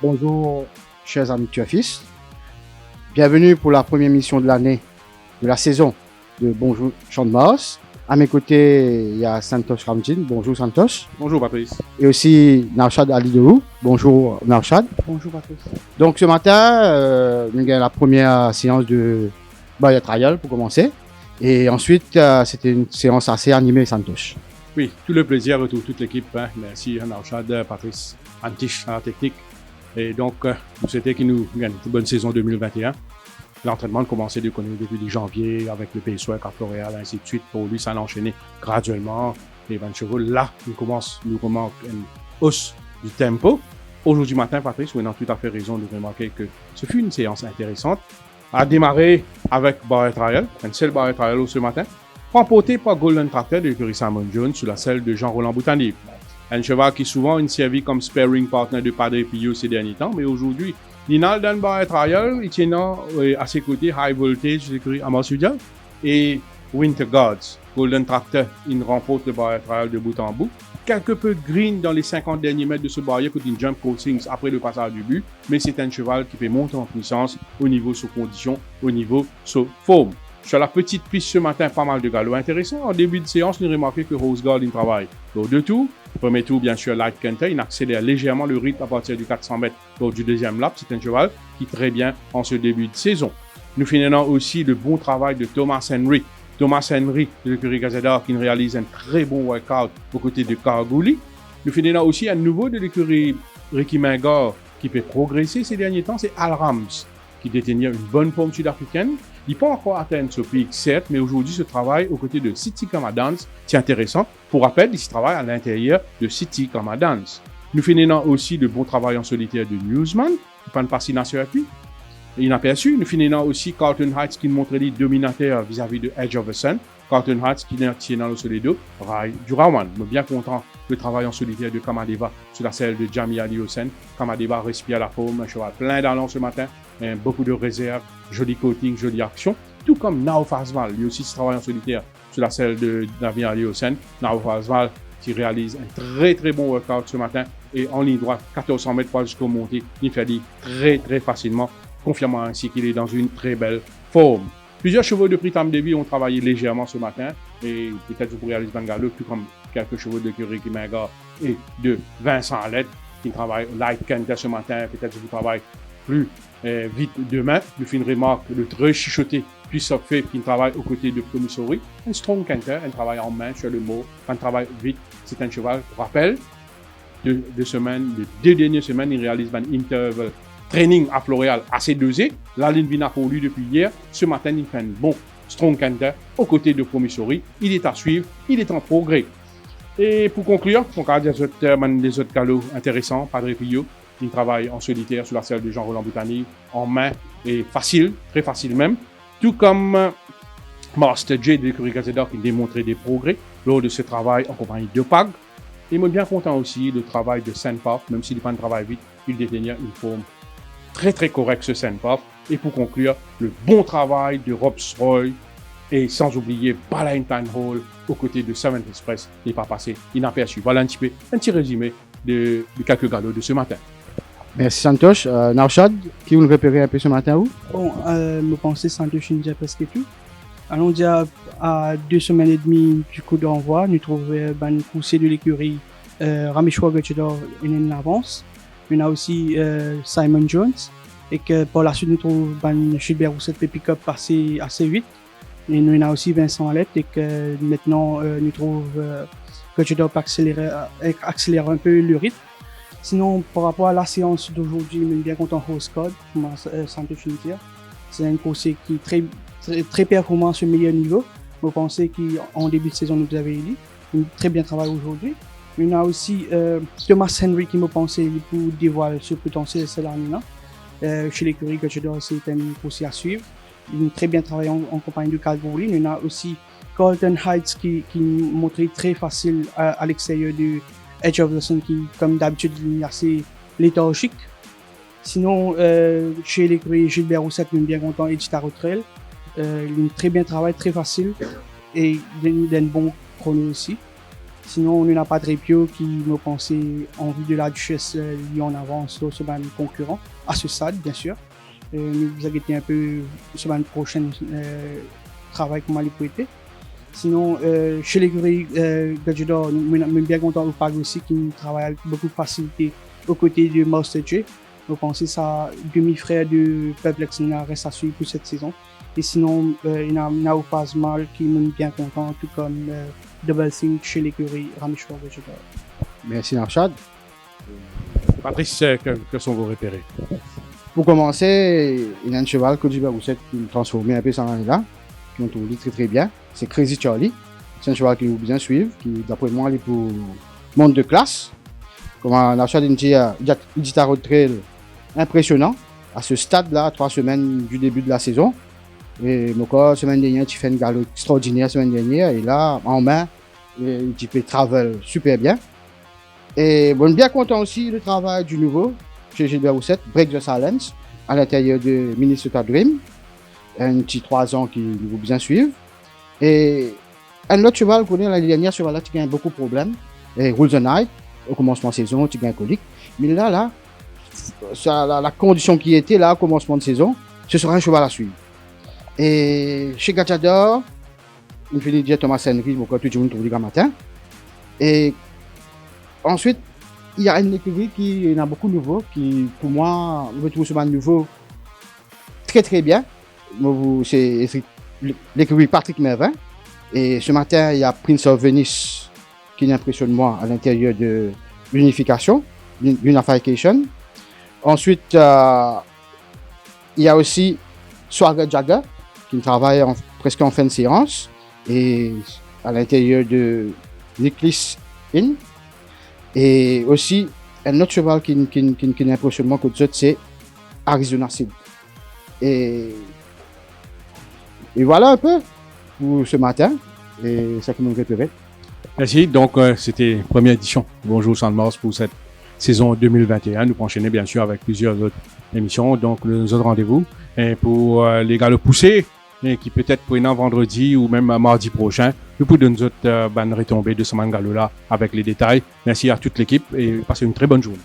Bonjour, chers amis Turfistes. Bienvenue pour la première émission de l'année, de la saison de Bonjour Champ de Mars. À mes côtés, il y a Santos Ramjin. Bonjour Santos. Bonjour Patrice. Et aussi Narshad Alidorou. Bonjour Narshad. Bonjour Patrice. Donc ce matin, nous avons la première séance de Barrier Trial pour commencer. Et ensuite, c'était une séance assez animée, Santos. Oui, tout le plaisir retrouve toute l'équipe. Merci Narshad, Patrice, Antish à la technique. Et donc, nous souhaitons qu'il nous gagne une bonne saison 2021. L'entraînement a commencé depuis janvier avec le PSO, Cap Floréal, ainsi de suite. Pour lui, ça a enchaîné graduellement. Les 20 chevaux, là, nous commence une hausse du tempo. Aujourd'hui matin, Patrice, vous avez tout à fait raison de remarquer que ce fut une séance intéressante. A démarré avec Barrier Trial, un seul Barrier Trial ce matin, remporté par Golden Tractor de l'écurie Simon Jones sous la selle de Jean-Roland Boutani. Un cheval qui souvent est servi comme sparring partner de Padre Pio ces derniers temps, mais aujourd'hui, Linal dans Barrier Trial, il tient à ses côtés High Voltage de l'écurie Amarsudia et Winter Gods. Golden Tractor, il remporte le Barrier Trial de bout en bout. Quelque peu green dans les 50 derniers mètres de ce barrière côté jump crossings après le passage du but, mais c'est un cheval qui fait monter en puissance au niveau sous condition, au niveau sous forme. Sur la petite piste ce matin, pas mal de galops intéressants. En début de séance, nous remarquons que Rose Gold il travaille lors de tours. Premier tour, bien sûr, Light Canter, il accélère légèrement le rythme à partir du 400 mètres lors du deuxième lap. C'est un cheval qui très bien en ce début de saison. Nous finissons aussi le bon travail de Thomas Henry. Thomas Henry de l'écurie Gazeta qui réalise un très bon workout aux côtés de Cargouli. Nous finissons aussi un nouveau de l'écurie Ricky Mangor qui peut progresser ces derniers temps, c'est Al Rams qui détenait une bonne forme sud-africaine. Il peut encore atteindre ce pic, certes, mais aujourd'hui, ce travail aux côtés de City Camadance, c'est intéressant. Pour rappel, il se travaille à l'intérieur de City Camadance. Nous finissons aussi le bon travail en solitaire de Newsman, qui prend passer dans ce circuit. Inaperçu, nous finissons aussi Carlton Heights qui montre les dominateurs vis-à-vis de Edge of the Sun. Carlton Heights qui tient dans le solido, Rai Durawan. Nous sommes bien contents du travail en solitaire de Kamadeva sur la selle de Jamie Aliosen. Kamadeva respire la forme, un cheval plein d'allant ce matin, beaucoup de réserves, joli coating, jolie action. Tout comme Nao Fazval, lui aussi se travaille en solitaire sur la selle de Jamie Aliosen. Nao Fazval qui réalise un très très bon workout ce matin et en ligne droite, 1400 mètres pas jusqu'au montée, il fait très très facilement, confirmant ainsi qu'il est dans une très belle forme. Plusieurs chevaux de prix Tam Devi ont travaillé légèrement ce matin et peut-être vous pourrez aller Bangalo, tout comme quelques chevaux de Ricky Mangor et de Vincent Alette qui travaillent Light Canter ce matin, peut-être vous travaillez plus vite demain. Nous finissons une remarque de très chuchoté puis fait qui travaille aux côtés de Promissory. Un strong canter, un travail en main sur le mot, un travail vite, c'est un cheval, rappel, de deux dernières semaines, il réalise un interval training à Floréal assez dosé. La ligne vient pour lui depuis hier. Ce matin, il fait un bon strong canter aux côtés de Promissory. Il est à suivre, il est en progrès. Et pour conclure, on regarde les autres galops intéressants, Padre Pio, qui travaille en solitaire sur la selle de Jean-Roland Boutani, en main et facile, très facile même. Tout comme Master J de l'écurie Gazeta qui démontrait des progrès lors de ce travail en compagnie de Pag. Et moi bien content aussi du travail de Sandpath, même s'il n'est pas un travail vite, il détenait une forme très très correcte ce Sandpath. Et pour conclure, le bon travail de Robs Roy et sans oublier Valentine Hall aux côtés de Seventh Express n'est pas passé inaperçu. Voilà un petit résumé de quelques galops de ce matin. Merci Santos. Narshad, qui vous nous repérez un peu ce matin où? Bon, me penser Santos, je déjà presque tout. Allons dire à 2 semaines et demie du coup d'envoi, nous trouvons une poussée de l'écurie Rameshwar Gachador en avance. On a aussi Simon Jones et que par la suite nous trouvons Gilbert Rousset et pick-up passé assez vite. Et nous on a aussi Vincent Alette et que maintenant nous trouvons Gachador accélérer un peu le rythme. Sinon, par rapport à la séance d'aujourd'hui, je suis bien content de Rose Code, comme Santos Chintia. C'est un conseil qui est très performant sur le meilleur niveau. Je pense qu'en début de saison, nous avez dit. Il très bien travaillé aujourd'hui. On a aussi Thomas Henry qui me pensait pour dévoiler ce potentiel cette année-là. Chez l'écurie Gachador, c'est un conseil à suivre. Il a très bien travaillé en compagnie de Carl Brolin. On a aussi Carlton Heights qui montrait très facile à l'extérieur du Edge of the Sun qui, comme d'habitude, est assez léthargique. Sinon, chez l'écurie Gilbert Rousset, nous sommes bien contents et Taro Trail. Il a très bien travaillé, très facile et il a un bon chrono aussi. Sinon, on n'a pas Trépio qui me pensait en vue de la Duchesse Lyon en avance sur ce concurrent, à ce stade, bien sûr. Nous vous inquiétez un peu semaine prochaine travail comment il peut être. Sinon, chez l'écurie Gadjidor, nous sommes bien contents de parler aussi qui travaille avec beaucoup de facilité aux côtés de Master J. Je pense que ça demi-frère de Perplex reste à suivre pour cette saison. Et sinon, il y a Opaz Mal qui est bien content, tout comme Double Think chez l'écurie Raméchois Gadjidor. Merci Narshad. Patrice, que sont vos repérés? Pour commencer, il y a un cheval que du Barousset qui me transformé un peu cette année-là, qui m'ont trouvé très très bien. C'est Crazy Charlie. C'est un cheval qui vous bien suivre, qui d'après moi, il est pour monde de classe. Comme Narshad dit, il dit à road trail impressionnant à ce stade-là, 3 semaines du début de la saison. Et mon semaine dernière, tu fais une galop extraordinaire semaine dernière, et là, en main, tu fais travel super bien. Et bon, bien content aussi du travail du nouveau chez Gilbert Rousset, Break the Silence, à l'intérieur de Minnesota Dream. Un petit 3 ans qui nous bien suivre. Et un autre cheval qu'on a l'année dernière, ce cheval-là, tu gagnes beaucoup de problèmes. Et Rules the Night, au commencement de saison, tu gagnes colique. Mais là, la condition qui était là, au commencement de saison, ce sera un cheval à suivre. Et chez Gadjidor, il finit de dire Thomas Henry, mon coach, tout le monde trouve le grand matin. Et ensuite, il y a une écurie qui a beaucoup de nouveaux, qui pour moi, je trouve ce nouveau très très bien. C'est l'écurie Patrick Mervin. Et ce matin, il y a Prince of Venice qui impressionne moi à l'intérieur de l'unification, l'unification. Ensuite, il y a aussi Swagger Jagger qui travaille presque en fin de séance. Et à l'intérieur de Nicholas Inn. Et aussi, un autre cheval qui impressionne moi que d'autres, c'est Arizona Sid. Et voilà un peu pour ce matin. Et ça qui me repérait. Merci. Donc, c'était la première édition. Bonjour Sandmars pour cette saison 2021. Nous enchaîner bien sûr avec plusieurs autres émissions. Donc, nos autres rendez-vous. Et pour les gars le pousser, qui peut-être pour un vendredi ou même mardi prochain, nous pouvons nous autres retombées de ce mangalo là avec les détails. Merci à toute l'équipe et passez une très bonne journée.